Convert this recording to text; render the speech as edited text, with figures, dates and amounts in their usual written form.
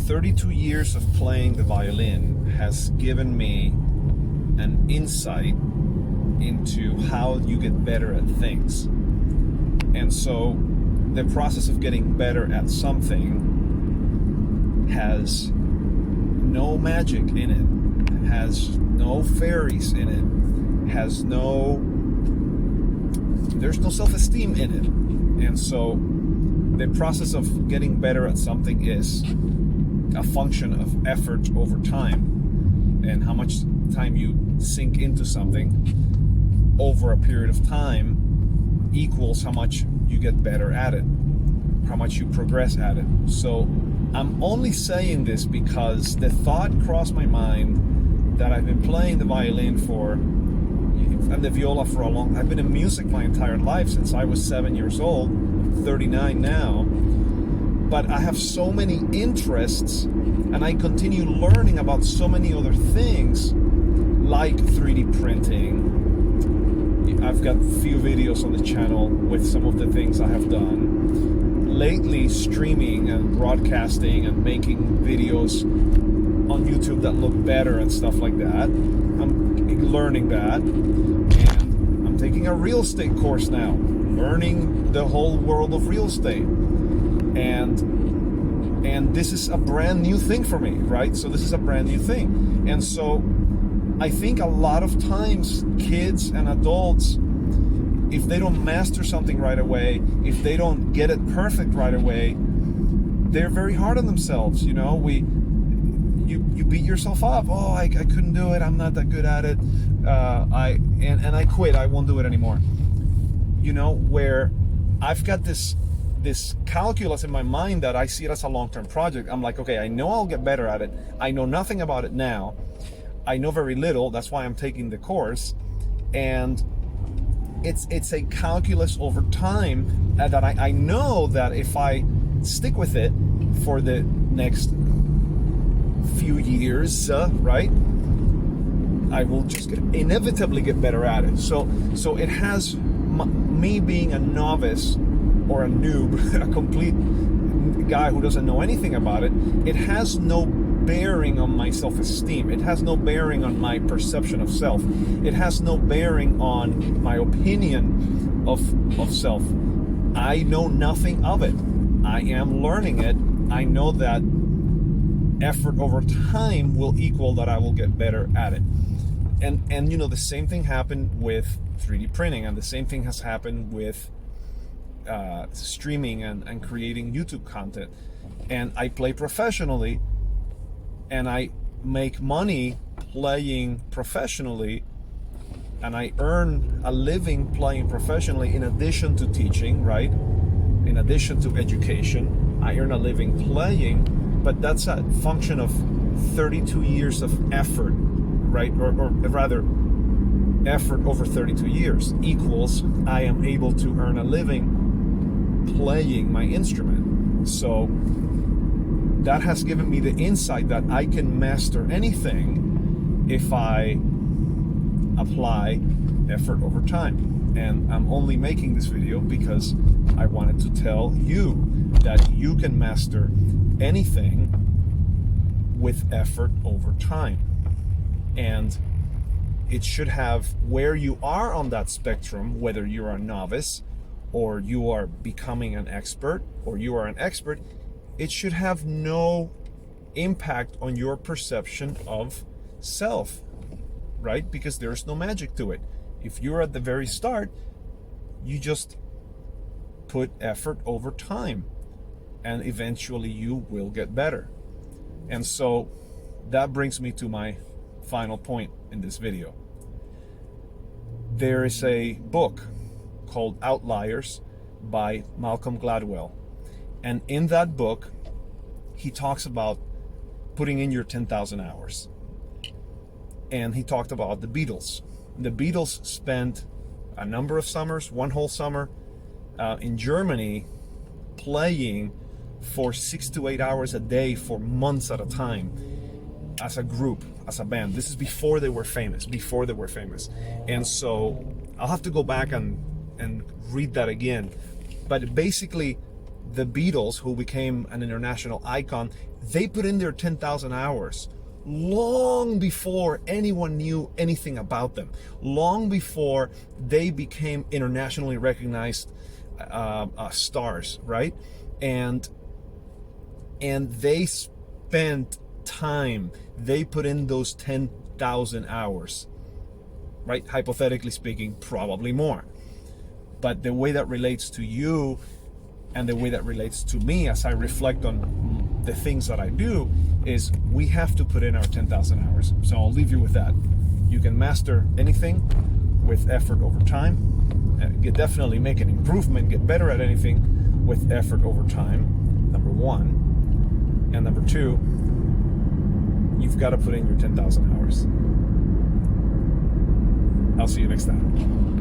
32 years of playing the violin has given me an insight into how you get better at things. And so the process of getting better at something has no magic in it, has no fairies in it, there's no self-esteem in it. And so the process of getting better at something is a function of effort over time, and how much time you sink into something over a period of time equals how much you get better at it, how much you progress at it. So I'm only saying this because the thought crossed my mind that I've been playing the violin and the viola for a long time. I've been in music my entire life since I was 7 years old. I'm 39 now. But I have so many interests, and I continue learning about so many other things, like 3D printing. I've got a few videos on the channel with some of the things I have done. Lately, streaming and broadcasting and making videos on YouTube that look better and stuff like that. I'm learning that. And I'm taking a real estate course now, learning the whole world of real estate. And this is a brand new thing for me, right? So this is a brand new thing. And so I think a lot of times kids and adults, if they don't master something right away, if they don't get it perfect right away, they're very hard on themselves. You know, you beat yourself up. Oh, I couldn't do it. I'm not that good at it. I quit. I won't do it anymore. You know, where I've got this calculus in my mind that I see it as a long-term project. I'm like, okay, I know I'll get better at it. I know nothing about it now. I know very little. That's why I'm taking the course. And it's a calculus over time that I know that if I stick with it for the next few years, right, I will just inevitably get better at it. So it has me being a novice or a noob, a complete guy who doesn't know anything about it, it has no bearing on my self-esteem. It has no bearing on my perception of self. It has no bearing on my opinion of self. I know nothing of it. I am learning it. I know that effort over time will equal that I will get better at it. And you know, the same thing happened with 3D printing, and the same thing has happened with streaming and creating YouTube content. And I play professionally, and I make money playing professionally, and I earn a living playing professionally in addition to teaching, right? In addition to education, I earn a living playing, but that's a function of 32 years of effort, right? Or rather, effort over 32 years equals I am able to earn a living playing my instrument. So that has given me the insight that I can master anything if I apply effort over time. And I'm only making this video because I wanted to tell you that you can master anything with effort over time. And it should have, where you are on that spectrum, whether you're a novice or you are becoming an expert or you are an expert, it should have no impact on your perception of self, right? Because there's no magic to it. If you're at the very start, you just put effort over time, and eventually you will get better. And so that brings me to my final point in this video. There is a book called Outliers by Malcolm Gladwell. And in that book, he talks about putting in your 10,000 hours. And he talked about the Beatles. The Beatles spent a number of summers, one whole summer, in Germany playing for 6 to 8 hours a day for months at a time as a group, as a band. This is before they were famous, And so I'll have to go back and read that again. But basically, The Beatles, who became an international icon, they put in their 10,000 hours long before anyone knew anything about them, long before they became internationally recognized stars, right? And they spent time, they put in those 10,000 hours, right? Hypothetically speaking, probably more. But the way that relates to you and the way that relates to me as I reflect on the things that I do is we have to put in our 10,000 hours. So I'll leave you with that. You can master anything with effort over time. And you definitely make an improvement, get better at anything with effort over time, number one. And number two, you've got to put in your 10,000 hours. I'll see you next time.